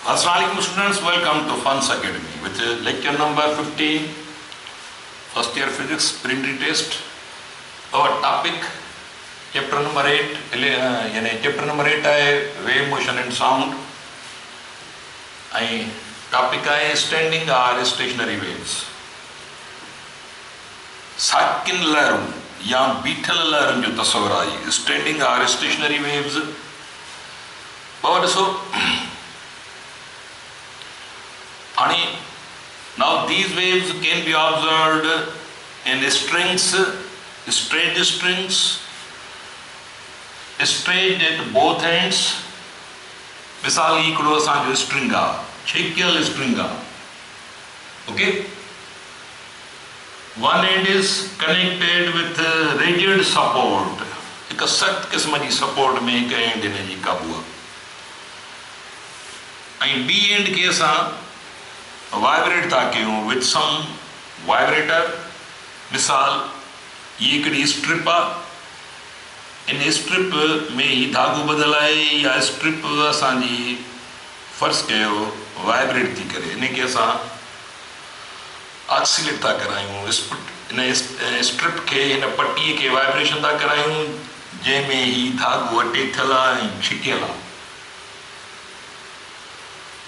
Assalamualaikum students, welcome to Funds Academy with lecture number 15, first year physics preliminary test. Our topic chapter number 8 chapter number 8 है wave motion and sound. ऐं topic है standing or stationary waves. साकिन लहरों या बीठल लहरों जो तस्वर आई standing or stationary waves. बाबा ॾिसो now these waves can be observed in strings, straight strings, straight at both ends. मिसाल हिकिड़ो असांजो स्ट्रिंग आहे, छेकियल स्ट्रिंग आहे, okay? One end is connected with rigid support. हिकु सख्त क़िस्म जी सपोर्ट में हिकु एंड हिन जी क़ाबू आहे ऐं ॿी एंड खे असां वाइब्रेट था कयूं विथ सम वाइब्रेटर. मिसाल ये हिकिड़ी स्ट्रिप आहे, इन स्ट्रिप में ही धागो बदल आहे या स्ट्रिप असांजी फर्ज़ कयो वाइब्रेट थी करे, इनखे असां ऑक्सीलेट था करायूं. इन स्ट्रिप खे हिन पटीअ खे वाइब्रेशन था करायूं जंहिंमें ही धागो अटेथियल आहे ऐं छिकियल आहे.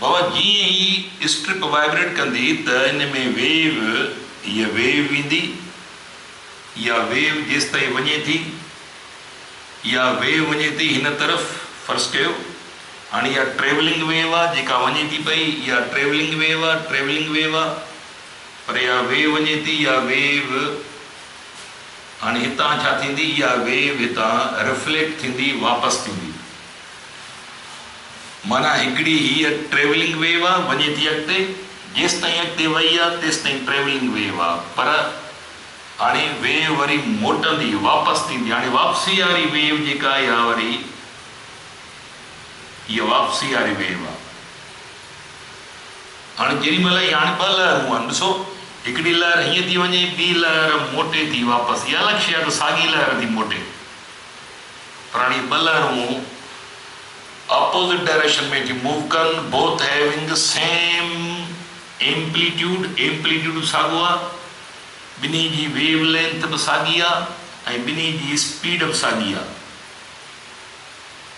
बाबा जीअं ही स्ट्रिप वाइब्रेट कंदी त इन में वेव, इहा वेव ईंदी. इहा वेव जेसि ताईं वञे थी, इहा वेव वञे थी हिन तरफ़, फ़र्ज़ु कयो हाणे इहा ट्रेवलिंग वेव आहे जेका वञे थी पई, इहा ट्रेवलिंग वेव आहे, पर इहा वेव वञे थी. इहा वेव हाणे हितां छा थींदी, इहा वेव हितां रिफ्लेक्ट थींदी, वापसि थींदी. माना हिकिड़ी हीअ ट्रेवलिंग वेव आहे, वञे थी अॻिते, जेसि ताईं अॻिते वई आहे तेसि ताईं ट्रेवलिंग वेव आहे, पर हाणे वेव वरी मोटंदी, वापसि थींदी. हाणे वापसी वारी वेव जेका आहे इहा वरी इहा वापसी वारी वेव आहे. हाणे जेॾीमहिल ई हाणे ॿ लहरूं आहिनि, ॾिसो हिकिड़ी लहर हीअं थी वञे, ॿी लहर मोटे थी वापसि. इहा अलॻि शइ आहे त साॻी लहर थी मोटे, पर हाणे ॿ लहरूं opposite direction में थी मूव कनि, both having the same amplitude. amplitude साॻियो आहे, ॿिन्ही जी वेव लेंथ बि साॻी आहे ऐं ॿिन्ही जी स्पीड बि साॻी आहे.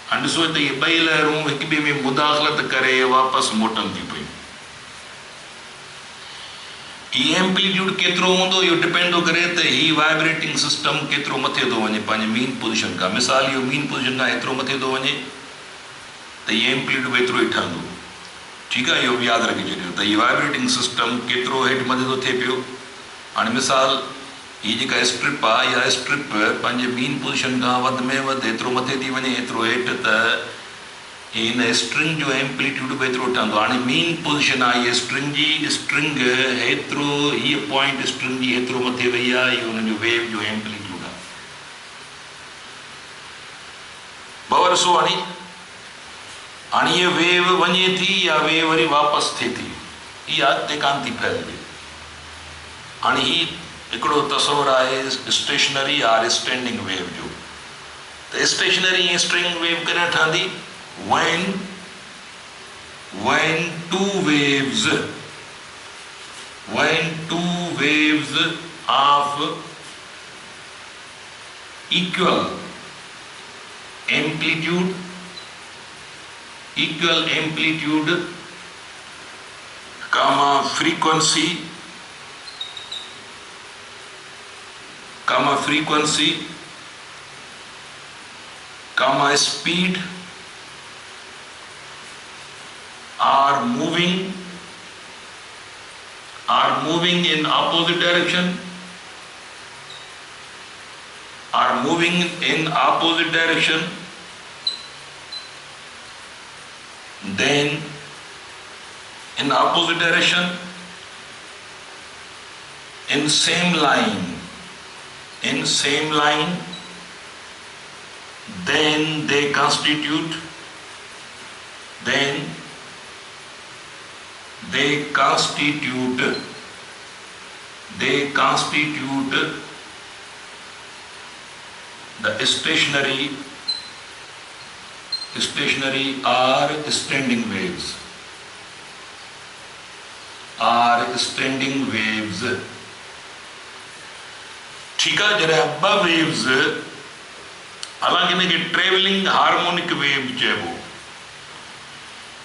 हाणे ॾिसो त इहे ॿई लहरूं हिक ॿिए में मुदाख़लत करे वापसि मोटनि थियूं पयूं. ही एम्पलीट्यूड केतिरो हूंदो इहो डिपेंड थो करे त ही वाइब्रेटिंग सिस्टम केतिरो मथे थो वञे पंहिंजे मीन पोज़ीशन खां. मिसाल इहो मीन पोज़ीशन खां एतिरो मथे थो वञे त इहे एम्पलीट्यूड एतिरो ई ठहंदो. ठीकु आहे, इहो बि यादि रखी छॾियो त हीअ वाइब्रेटिंग सिस्टम केतिरो हेठि मथे थो थिए पियो. हाणे मिसाल हीअ जेका स्ट्रिप आहे, इहा स्ट्रिप पंहिंजे मीन पोज़ीशन खां वधि में वधि एतिरो मथे थी वञे, एतिरो हेठि, त हिन स्ट्रिंग जो एम्पलीट्यूड बि एतिरो ठहंदो. हाणे मीन पोज़ीशन आहे हीअ स्ट्रिंग जी, स्ट्रिंग हेतिरो, हीअ पॉइंट स्ट्रिंग जी हेतिरो मथे वई आहे, इहो हुन जो वेव जो एम्पलीट्यूड आहे. बाबा ॾिसो हाणे हीअ वेव वञे थी, या वेव वरी वापसि थिए थी, इहा अॻिते कान थी फैलिजे. हाणे ही हिकिड़ो तस्वर आहे स्टेशनरी आर स्टैंडिंग वेव जो. त स्टेशनरी ऐं स्ट्रिंग वेव कॾहिं ठहंदी, when two waves of equal amplitude frequency speed are moving in opposite direction, then in opposite direction, in same line, then they constitute the stationary or standing waves. Or standing waves. ठीक है, जरा ब waves, हालांकि इनके travelling harmonic wave चइबो।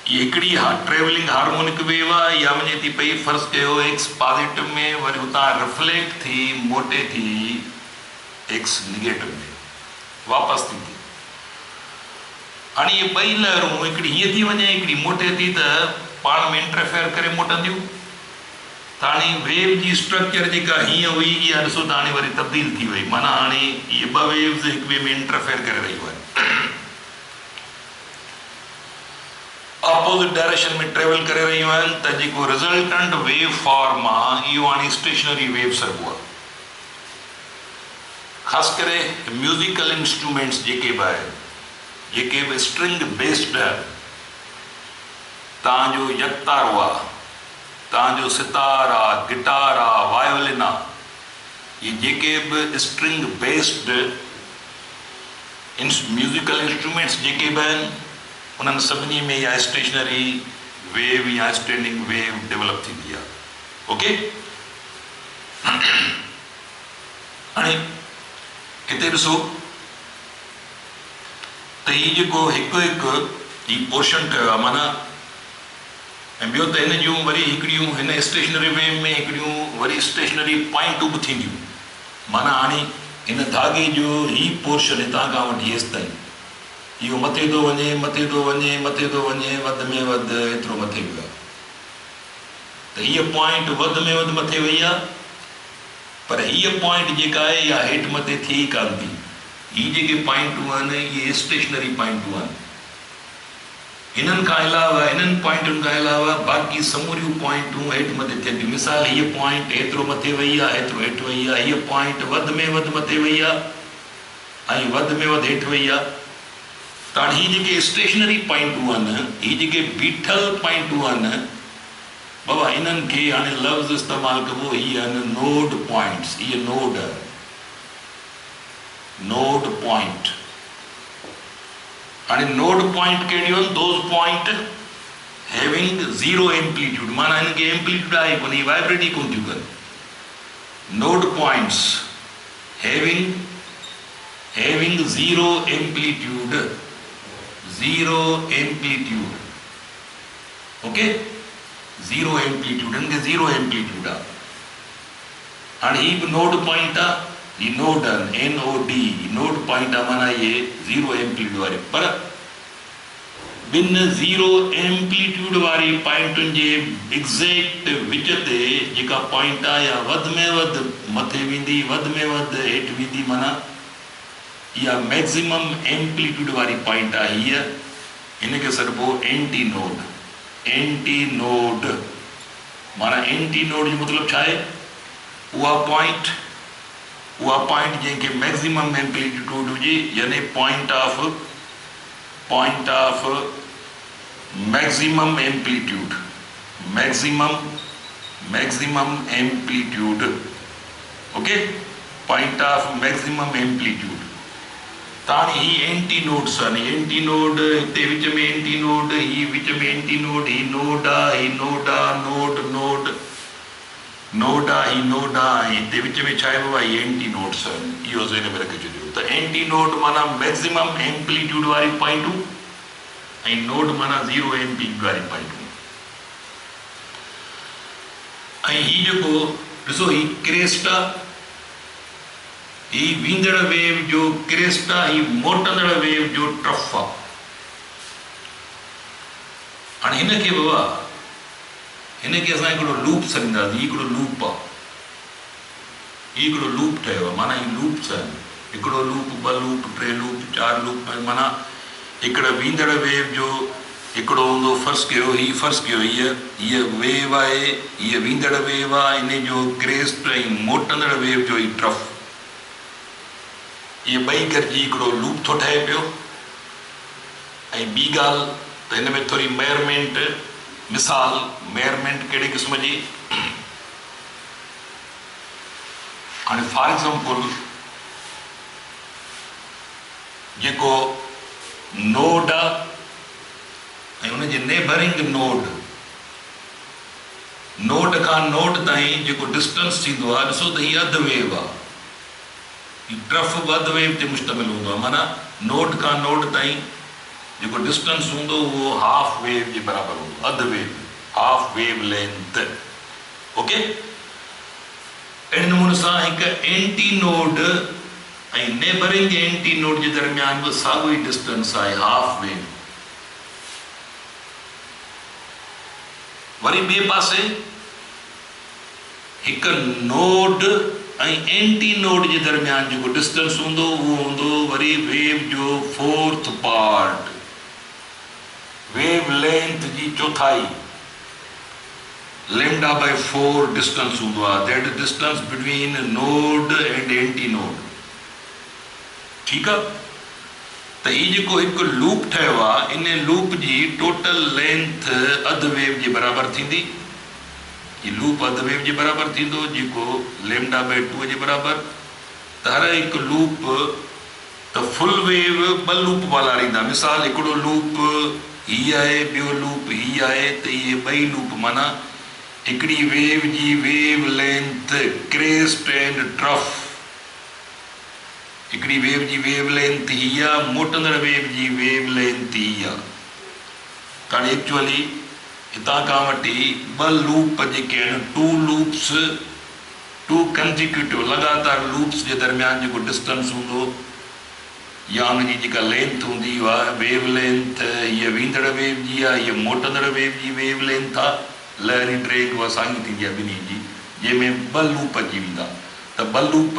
ये हिकिड़ी travelling harmonic wave आहे, या वञे थी पई फर्ज़ कयो एक्स पॉजिटिव में, वरी उतां रिफ्लेक्ट थी मोटे थी एक्स निगेटिव में वापसि थी। हाणे ये ॿई लहरूं, हिकिड़ी हीअं थी वञे, हिकिड़ी मोटे थी, त पाण में इंटरफेयर करे मोटंदियूं। त हाणे वेव जी स्ट्रक्चर जेका हीअं हुई, इहा ॾिसो त हाणे वरी तब्दील थी वई। माना हाणे इहे ॿ वेव्स हिक ॿिए में इंटरफेयर करे रहियूं आहिनि, ऑपोजिट डायरेक्शन में ट्रेवल करे रहियूं आहिनि। त जेको रिज़ल्टेंट वेव फॉर्म आहे, इहो हाणे स्टेशनरी वेव सॾिबो आहे। ख़ासि करे म्यूज़िकल इंस्ट्रूमेंट्स जेके बि आहिनि, जेके बि स्ट्रिंग बेस्ड आहिनि, तव्हांजो यकतारो आहे, तव्हांजो सितार आहे, गिटार आहे, वायोलिन आहे, ये जेके बि स्ट्रिंग बेस्ड म्यूज़िकल इंस्ट्रूमेंट्स जेके बि आहिनि, उन्हनि सभिनी में इहा स्टेशनरी वेव या स्टैंडिंग वेव डेवलप थींदी आहे। ओके, हाणे हिते ॾिसो त हीउ जेको हिकु हिकु हीउ पोर्शन कयो आहे, माना ऐं ॿियो त हिन जूं वरी हिकिड़ियूं हिन स्टेशनरी वेव में हिकिड़ियूं वरी स्टेशनरी पॉइंटूं बि थींदियूं। माना हाणे हिन धागे जो हीउ पोर्शन हितां खां वठी हेसि ताईं, इहो मथे थो वञे, मथे थो वञे, मथे थो वञे, वधि में वधि एतिरो मथे वियो आहे। त हीअ पॉइंट वधि में वधि मथे वई आहे, पर हीअ पॉइंट जेका आहे इहा हेठि मथे थी कान थी। हीअ जेके पॉइंटूं आहिनि, इहे स्टेशनरी पॉइंटूं आहिनि। हिननि खां अलावा, हिननि पॉइंटुनि खां अलावा बाक़ी समूरियूं पॉइंटूं हेठि मथे थियनि थियूं। मिसाल, हीअ पॉइंट एतिरो मथे वई आहे, एतिरो हेठि वई आहे। हीअ पॉइंट वधि में वधि मथे वई आहे ऐं वधि में वधि हेठि वई आहे। त हाणे हीअ जेके स्टेशनरी पॉइंटूं आहिनि, हीअ जेके बीठल पॉइंटूं आहिनि, बाबा इन्हनि खे हाणे लफ़्ज़ इस्तेमालु कबो, हीअ आहिनि नोड पॉइंट्स। इहे नोड आहे, नोड पॉइंट। हाणे नोड पॉइंट कहिड़ियूं आहिनि? Those point having zero amplitude, माना हिनखे एम्पलीट्यूड आहे कोन, हीअ वाइब्रेट ई कोन थियूं कनि। Node points having zero amplitude, zero amplitude. Okay, zero amplitude, हिनखे ज़ीरो एम्पलीट्यूड आहे। हाणे हीअ बि नोड पॉइंट आहे, हीअ नोड आहिनि, NOD, नोड पॉइंट आहे, माना इहे ज़ीरो एम्पलीट्यूड वारे। पर ॿिनि ज़ीरो एम्पलीट्यूड वारी पॉइंटुनि जे एग्ज़ैक्ट विच ते जेका पॉइंट आहे, या वधि में वधि मथे वेंदी, वधि में वधि हेठि वेंदी, माना इहा मैक्सिमम एम्पलीट्यूड वारी पॉइंट आहे। हीअ हिनखे सॾिबो एंटी नोड। एंटी नोड माना एंटी नोड जो मतिलबु छा आहे? उहा पॉइंट जंहिंखे मैक्सिमम एम्पलीट्यूड हुजे, यानी point of maximum amplitude, maximum amplitude. Okay, point of maximum amplitude. त हाणे ही एंटी नोड्स आहिनि, एंटी नोड हिते विच में एंटी नोड, ही विच में एंटी नोड, ही नोड आहे, ही नोड आहे, नोड नोड नोड आहे, ही नोड आहे, हिते विच में छा आहे बाबा? ही एंटी नोड्स आहिनि। इहो ज़हन में रखे छॾियो। त एंटी नोड माना मैक्सिमम एम्पलीट्यूड वारी पॉइंटूं ऐं नोड माना ज़ीरो एम्पलीट्यूड वारी पॉइंटूं। ऐं ही जेको ॾिसो, ही क्रेस्ट आहे, ही वींदड़ वेव जो क्रेस्ट आहे, ही मोटंदड़ वेव जो ट्रफ आहे। हाणे हिनखे बाबा, हिनखे असां हिकिड़ो लूप सम्झंदासीं। हिकिड़ो लूप आहे, ही हिकिड़ो लूप ठहियो आहे, माना ही लूप्स आहिनि। हिकिड़ो लूप, ॿ लूप, 3 लूप, 4 लूप, माना हिकिड़े वींदड़ वेव जो हिकिड़ो हूंदो। फर्ज़ कयो, हीअ वेव आहे, हीअ वींदड़ वेव आहे, हिन जो क्रेस्ट ऐं मोटंदड़ वेव जो ही ट्रफ, इहे ॿई गॾिजी हिकिड़ो लूप थो ठहे पियो। ऐं ॿी ॻाल्हि त हिन में थोरी मेयरमेंट, मिसाल मेयरमेंट कहिड़े क़िस्म जी? हाणे फॉर एग्ज़ाम्पल, जेको नोड आहे ऐं हुनजे नेबरिंग नोड, नोड खां नोड ताईं जेको डिस्टेंस थींदो आहे, ॾिसो त हीअ अधु वेव आहे, हीअ ट्रफ बि अधु वेव ते मुश्तमिल हूंदो आहे, माना नोड खां नोड ताईं जेको डिस्टेंस हूंदो उहो हाफ वेव जे बराबरि हूंदो, अधु wave, half wave length. Okay, अहिड़े नमूने सां हिकु एंटी नोड ऐं नेबरिंग एंटी नोड जे दरमियान बि साॻियो ई डिस्टेंस आहे, हाफ वेव। वरी ॿिए पासे हिकु नोड ऐं एंटी नोड जे दरमियान जेको डिस्टेंस हूंदो उहो हूंदो वरी वेव जो 4th पार्ट, वेव लेंथ जी चौथाई, λ/4 डिस्टेंस हूंदो आहे, that is distance between node and anti node. ठीकु आहे, त हीउ जेको हिकु लूप ठहियो आहे, इन लूप जी टोटल लेंथ अधु वेव जे बराबरि थींदी। हीउ लूप अधु वेव जे बराबरि थींदो, जेको λ/2 जे बराबरि। त हर हिकु लूप त फुल वेव ॿ लूप वालारींदा। मिसाल हिकिड़ो लूप हीअ आहे, ॿियो लूप हीअ आहे, त इहे ॿई लूप माना हिकिड़ी वेव जी wavelength crest and trough, हिकिड़ी वेव जी वेव लेंथ हीअ आहे, मोटंदड़ वेव जी वेव लेंथ हीअ आहे। कारण एक्चुअली हितां खां वठी ॿ लूप जेके आहिनि, 2 लूप्स, 2 कंजिक्यूटिव लगातार लूप्स जे दरमियान जेको डिस्टेंस हूंदो या उनजी जेका लेंथ हूंदी आहे, वेव लेंथ, हीअ वेंदड़ वेव जी आहे, हीअ मोटंदड़ वेव जी वेव लेंथ आहे। लहरी ट्रेक उहा साॻी थींदी आहे ॿिन्ही जी, जंहिंमें 2 लूप अची वेंदा, त 2 लूप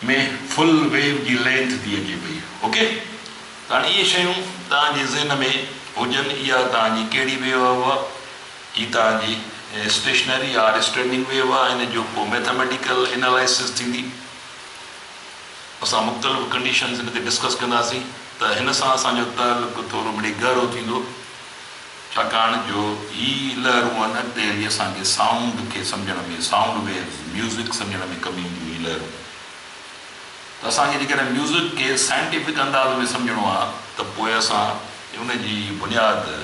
में फुल वेव जी लेंथ थी अचे पई। ओके, त हाणे इहे शयूं तव्हांजे ज़हन में हुजनि। इहा तव्हांजी कहिड़ी वेव आहे? उहा हीअ तव्हांजी स्टेशनरी आर स्टैंडिंग वेव आहे। हिन जो पोइ मैथमेटिकल एनालिसिस थींदी, असां मुख़्तलिफ़ कंडीशन्स हिन ते डिस्कस कंदासीं। त हिन सां असांजो तालुक़ु थोरो मिड़ी गहरो थींदो, छाकाणि जो ही लहरूं आहिनि अॻिते हली असांखे साउंड खे सम्झण में, साउंड वेव्स, म्यूज़िक सम्झण में कमु ईंदियूं ही लहरूं। त असांखे जेकॾहिं म्यूज़िक खे साइंटिफिक अंदाज़ में सम्झणो आहे त पोइ असां उनजी बुनियादु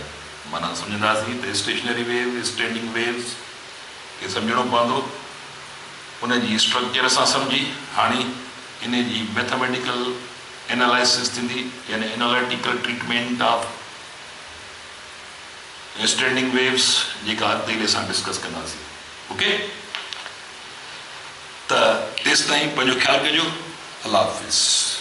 माना सम्झंदासीं त स्टेशनरी वेव, स्टैंडिंग वेव्स खे सम्झणो पवंदो, उनजी स्ट्रक्चर असां सम्झी हाणे इन जी मैथमेटिकल एनालिसिस थींदी, यानी analytical treatment of standing waves, जेका अॻिते असां डिस्कस कंदासीं। ओके, त तेसि ताईं पंहिंजो ख़्यालु कजो। अल्लाह हाफ़िज़।